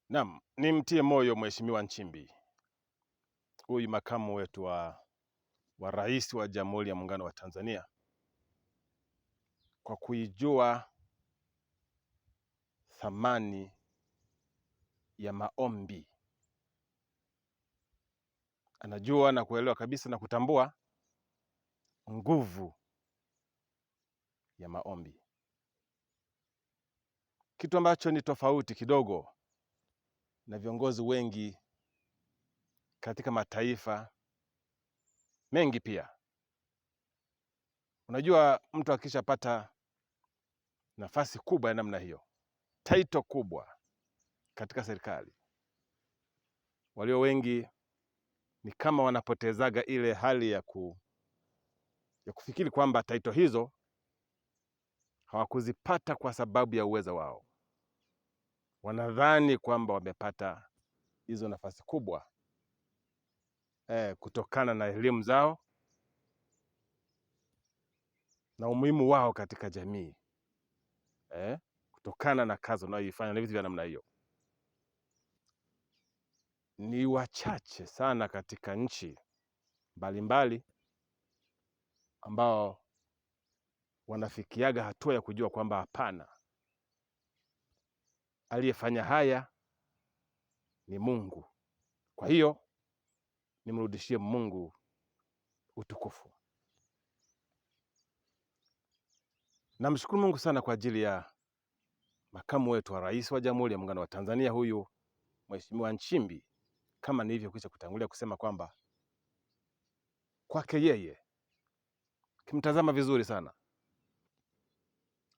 Naam, nimtie moyo Mheshimiwa Nchimbi, huyu makamu wetu wa rais wa Jamhuri ya Muungano wa Tanzania, kwa kuijua thamani ya maombi. Anajua na kuelewa kabisa na kutambua nguvu ya maombi, kitu ambacho ni tofauti kidogo na viongozi wengi katika mataifa mengi. Pia unajua, mtu akishapata nafasi kubwa ya namna hiyo, title kubwa katika serikali, walio wengi ni kama wanapotezaga ile hali ya kufikiri kwamba title hizo hawakuzipata kwa sababu ya uwezo wao. Wanadhani kwamba wamepata hizo nafasi kubwa kutokana na elimu zao na umuhimu wao katika jamii, kutokana na kazi wanayoifanya na vitu vya namna hiyo. Ni wachache sana katika nchi mbalimbali ambao wanafikiaga hatua ya kujua kwamba hapana, aliyefanya haya ni Mungu, kwa hiyo nimrudishie Mungu utukufu. Namshukuru Mungu sana kwa ajili ya makamu wetu wa rais wa Jamhuri ya Muungano wa Tanzania, huyu Mheshimiwa Nchimbi, kama nilivyokwisha kutangulia kusema kwamba kwake yeye, kimtazama vizuri sana,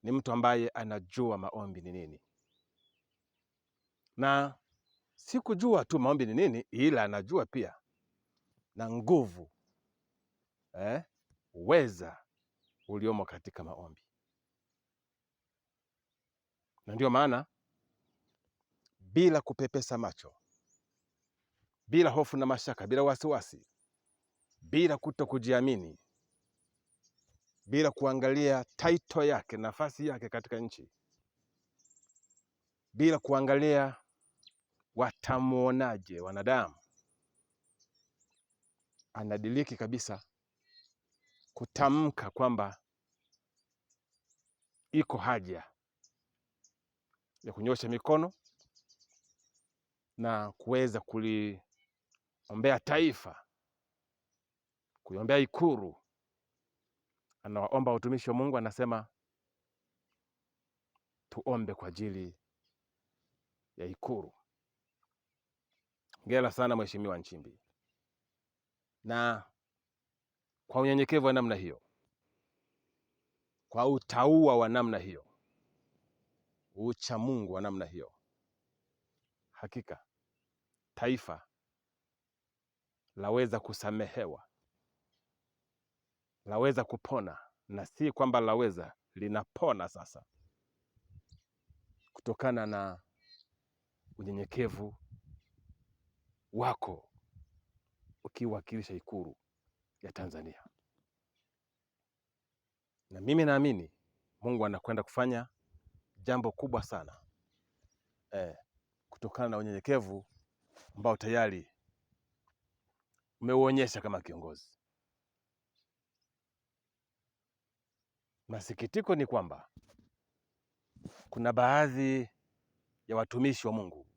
ni mtu ambaye anajua maombi ni nini, na si kujua tu maombi ni nini, ila anajua pia na nguvu uweza uliomo katika maombi. Na ndio maana bila kupepesa macho, bila hofu na mashaka, bila wasiwasi, bila kuto kujiamini, bila kuangalia title yake, nafasi yake katika nchi, bila kuangalia watamuonaje wanadamu, anadiriki kabisa kutamka kwamba iko haja ya kunyosha mikono na kuweza kuliombea taifa, kuiombea Ikulu. Anawaomba watumishi wa Mungu, anasema tuombe kwa ajili ya Ikulu. Hongera sana Mheshimiwa Nchimbi, na kwa unyenyekevu wa namna hiyo, kwa utauwa wa namna hiyo, ucha Mungu wa namna hiyo, hakika taifa laweza kusamehewa, laweza kupona, na si kwamba laweza, linapona sasa, kutokana na unyenyekevu wako ukiwakilisha Ikulu ya Tanzania. Na mimi naamini Mungu anakwenda kufanya jambo kubwa sana kutokana na unyenyekevu ambao tayari umeuonyesha kama kiongozi. Masikitiko ni kwamba kuna baadhi ya watumishi wa Mungu,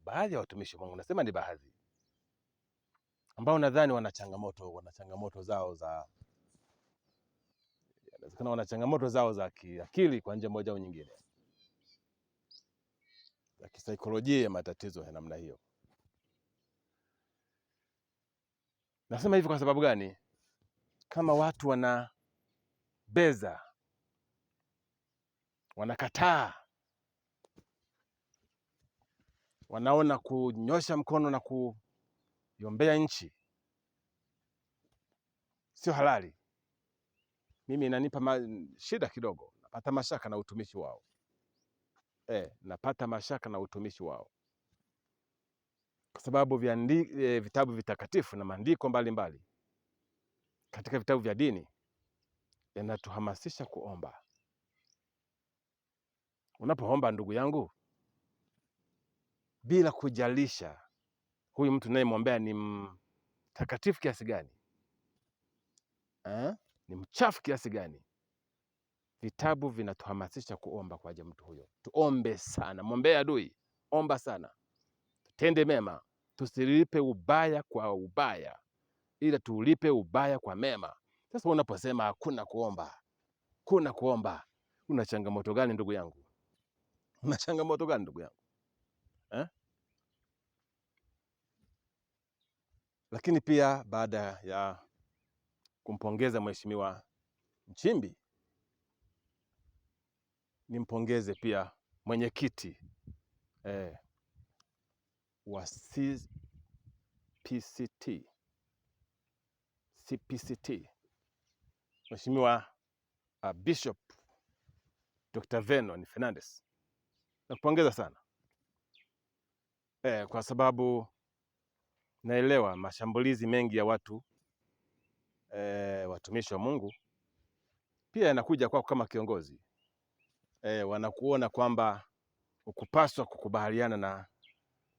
nasema ni baadhi, ambao nadhani wana changamoto zao za kiakili kwa njia moja au nyingine, za kisaikolojia, matatizo ya namna hiyo. Nasema hivi kwa sababu gani? Kama watu wanabeza, wanakataa, wanaona kunyosha mkono na kuiombea nchi sio halali, mimi inanipa shida kidogo, napata mashaka na utumishi wao. Napata mashaka na utumishi wao kwa sababu vitabu vitakatifu na maandiko mbalimbali katika vitabu vya dini yanatuhamasisha kuomba. Unapoomba, ndugu yangu, bila kujalisha huyu mtu ninayemwombea ni mtakatifu kiasi gani, ni mchafu kiasi gani. Vitabu vinatuhamasisha kuomba kwa ajili ya mtu huyo. Tuombe sana, mwombee adui, omba sana, tutende mema, tusilipe ubaya kwa ubaya, ila tulipe ubaya kwa mema. Sasa unaposema hakuna kuomba, una changamoto gani ndugu yangu? Una changamoto gani ndugu yangu eh? Lakini pia baada ya kumpongeza Mheshimiwa Nchimbi, nimpongeze pia mwenyekiti wa CPCT Mheshimiwa Bishop Dr. Vernon Fernandes. Nakupongeza sana kwa sababu naelewa mashambulizi mengi ya watu watumishi wa Mungu pia yanakuja kwako kama kiongozi wanakuona kwamba ukupaswa kukubaliana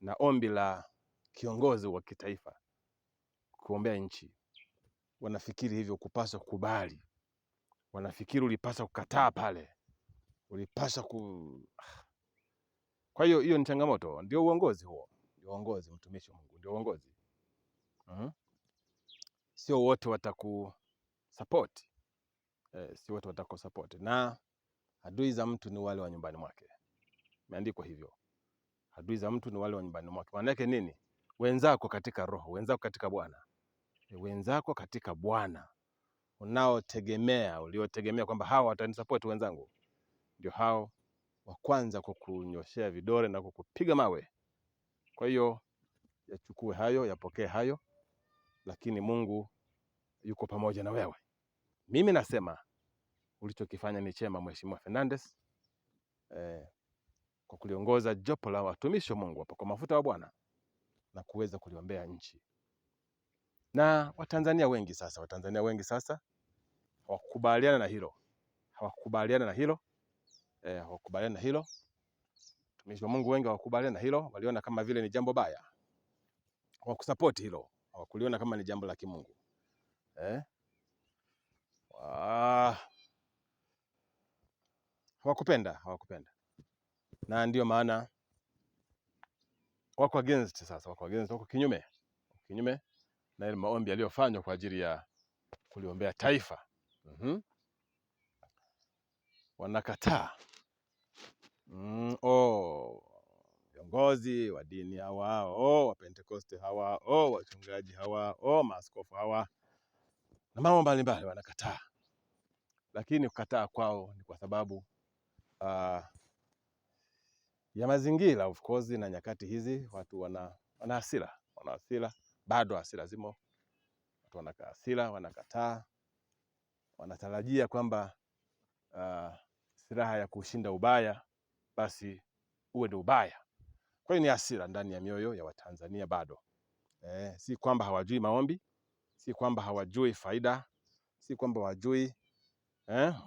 na ombi la kiongozi wa kitaifa kuombea nchi. Wanafikiri hivyo, ukupaswa kukubali. Wanafikiri ulipaswa kukataa pale, ulipaswa Kwa hiyo ni changamoto, ndio uongozi huo, ndio uongozi. Mtumishi wa Mungu ndio uongozi. Sio wote watakusupport, sio wote watakusupport. Na adui za mtu ni wale wa nyumbani mwake, imeandikwa hivyo. Adui za mtu ni wale wa nyumbani mwake. Maana yake nini? Wenzako katika roho, wenzako katika Bwana, wenzako katika Bwana uliotegemea kwamba hawa watanisupport wenzangu, ndio hao wa kwanza kukunyoshea vidole na kukupiga mawe. Kwa hiyo yachukue hayo, yapokee hayo, lakini Mungu yuko pamoja na wewe. Mimi nasema ulichokifanya ni chema, Mheshimiwa Fernandes, kwa kuliongoza jopo la watumishi wa Mungu hapo kwa mafuta wa Bwana na kuweza kuliombea nchi. Na Watanzania wengi sasa hawakubaliana na hilo. Hawakubaliana na hilo. Watumishi wa Mungu wengi hawakubaliana na hilo, waliona kama vile ni jambo baya. Hawakusupport hilo, hawakuliona kama ni jambo la kimungu. Hawakupenda. Na ndio maana wako against sasa, wako kinyume na ile maombi yaliyofanywa kwa ajili ya kuliombea taifa. Wanakataa. Viongozi wa dini hawa, wa Pentecoste hawa, wachungaji hawa, maaskofu hawa na mambo mbalimbali wanakataa. Lakini kukataa kwao ni kwa sababu ya mazingira, of course, na nyakati hizi watu wana hasira, bado hasira zimo. Watu wanakaa hasira, wanakataa, wanatarajia kwamba silaha ya kushinda ubaya basi uwe ni ubaya. Kwa hiyo ni hasira ndani ya mioyo ya Watanzania bado. Si kwamba hawajui maombi, si kwamba hawajui faida, si kwamba hawajui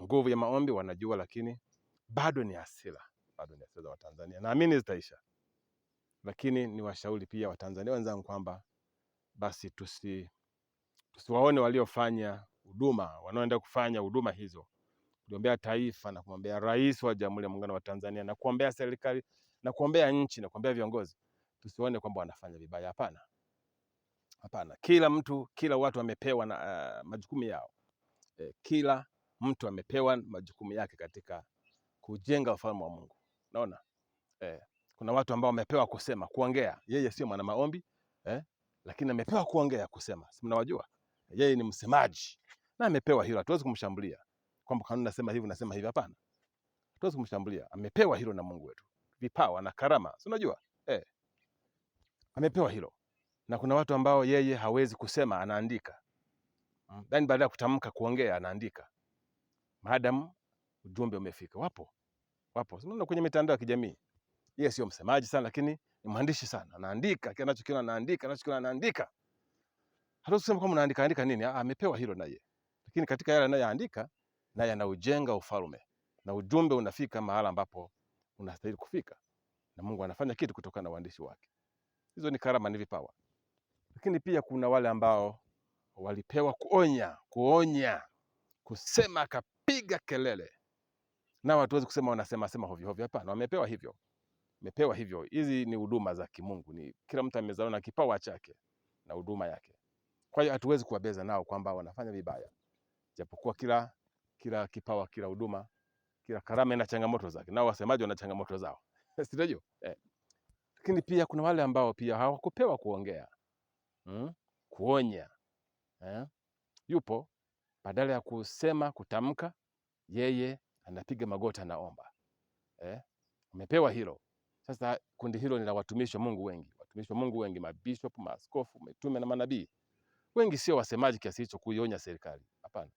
nguvu ya maombi, wanajua, lakini bado ni hasira za Watanzania. Naamini zitaisha. Lakini ni washauri pia Watanzania wenzangu kwamba basi tusiwaone waliofanya huduma, wanaoenda kufanya huduma hizo, kuombea taifa na kumwombea Rais wa Jamhuri ya Muungano wa Tanzania na kuombea serikali na kuombea nchi na kuombea viongozi, tusione kwamba wanafanya vibaya. Hapana. Kila watu wamepewa na majukumu yao. Kila mtu amepewa majukumu yake katika kujenga ufalme wa Mungu. Naona kuna watu ambao wamepewa kuongea. Yeye sio mwana maombi, lakini amepewa kuongea, kusema. Si mnawajua? Yeye ni msemaji na amepewa hilo. Hatuwezi kumshambulia kwamba kanuni nasema hivi, hapana. Hatuwezi kumshambulia. Amepewa hilo na Mungu wetu. Vipawa na karama, si unajua? Amepewa hilo. Na kuna watu ambao yeye hawezi kusema, anaandika. Yaani baada ya kutamka kuongea anaandika. Maadamu ujumbe umefika. Wapo. Unaona kwenye mitandao ya kijamii. Yeye sio msemaji sana, lakini ni mwandishi sana. Anaandika, kile anachokiona anaandika. Hata usiseme kama anaandika nini, amepewa hilo naye. Lakini katika yale anayoandika, naye anaujenga ufalme. Na ujumbe unafika mahala ambapo unastahili kufika. na Mungu anafanya kitu kutokana na uandishi wake. Hizo ni karama, ni vipawa. Lakini pia kuna wale ambao walipewa kuonya, kusema, akapiga kelele. Nao hatuwezi kusema wanasema hovyo hovyo, hapana, wamepewa hivyo. Hizi ni huduma za kimungu, ni kila mtu amezaliwa na kipawa chake na huduma yake. Kwa hiyo hatuwezi kuwabeza nao kwamba wanafanya vibaya, japokuwa kila kipawa, kila huduma, kila karama ina changamoto zake, nao wasemaji wana changamoto zao. Sio? Lakini pia kuna wale ambao pia hawakupewa kuongea, kuonya. Yupo, badala ya kusema, kutamka, yeye anapiga magoti, anaomba. Umepewa hilo. Sasa kundi hilo ni la watumishi wa Mungu wengi, mabishop, maaskofu, mitume na manabii. Wengi sio wasemaji kiasi hicho kuionya serikali, hapana.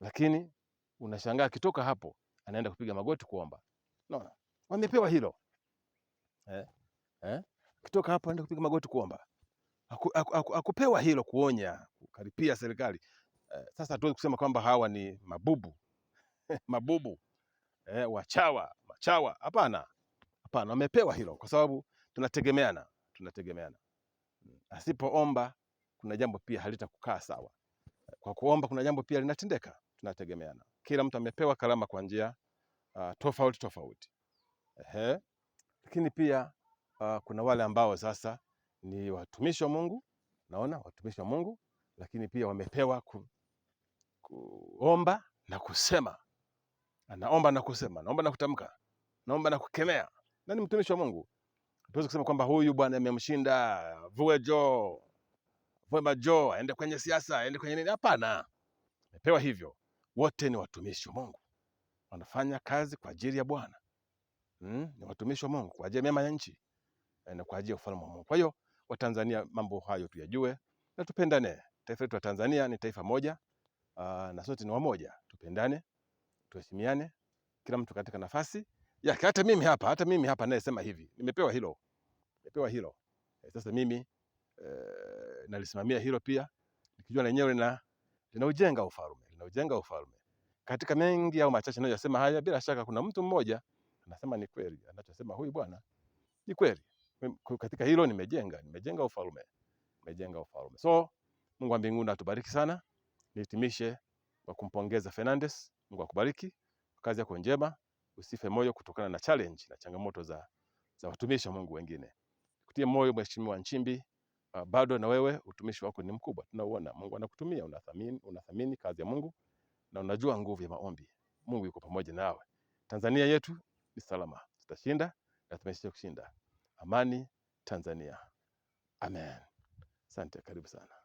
Lakini unashangaa kitoka hapo anaenda kupiga magoti kuomba. Unaona? Wamepewa hilo. Kitoka hapo anaenda kupiga magoti kuomba. Hakupewa hilo kuonya, kukaripia serikali. Sasa hatuwezi kusema kwamba hawa ni mabubu. Mabubu. Machawa. Hapana, wamepewa hilo kwa sababu tunategemeana. Asipoomba kuna jambo pia halitakukaa sawa. Kwa kuomba kuna jambo pia linatendeka. Tunategemeana. Kila mtu amepewa karama kwa njia tofauti. Lakini pia kuna wale ambao sasa ni watumishi wa Mungu. Naona watumishi wa Mungu, lakini pia wamepewa kuomba na kusema. Anaomba na kusema, naomba na kutamka, naomba na kukemea. Na ni mtumishi wa Mungu. Hatuwezi kusema kwamba huyu bwana amemshinda, vue majo, aende kwenye siasa, aende kwenye nini. Hapana. Amepewa hivyo. Wote ni watumishi wa Mungu. Wanafanya kazi kwa ajili ya Bwana. Ni watumishi wa Mungu kwa ajili ya mema ya nchi na kwa ajili ya ufalme wa Mungu. Kwa hiyo Watanzania, mambo hayo tuyajue na tupendane. Taifa letu la Tanzania ni taifa moja, na sote ni wamoja. Tupendane, tuheshimiane, kila mtu katika nafasi yake. Hata mimi hapa nayesema hivi, nimepewa hilo. Sasa mimi nalisimamia hilo pia, nikijua lenyewe linaujenga ufalme. Katika mengi au machache ninayosema haya, bila shaka kuna mtu mmoja anasema ni kweli, anachosema huyu bwana ni kweli. Katika hilo nimejenga ufalme. So Mungu wa mbinguni atubariki sana. Nihitimishe kwa kumpongeza Fernandes. Mungu akubariki, kazi yako njema, usife moyo kutokana na challenge na changamoto za watumishi wa Mungu wengine. Kutie moyo Mheshimiwa Nchimbi, bado na wewe utumishi wako ni mkubwa. Tunauona Mungu anakutumia, unathamini kazi ya Mungu na unajua nguvu ya maombi. Mungu yuko pamoja nawe. Tanzania yetu ni salama. Tutashinda na tumesha kushinda. Amani Tanzania. Amen. Asante, karibu sana.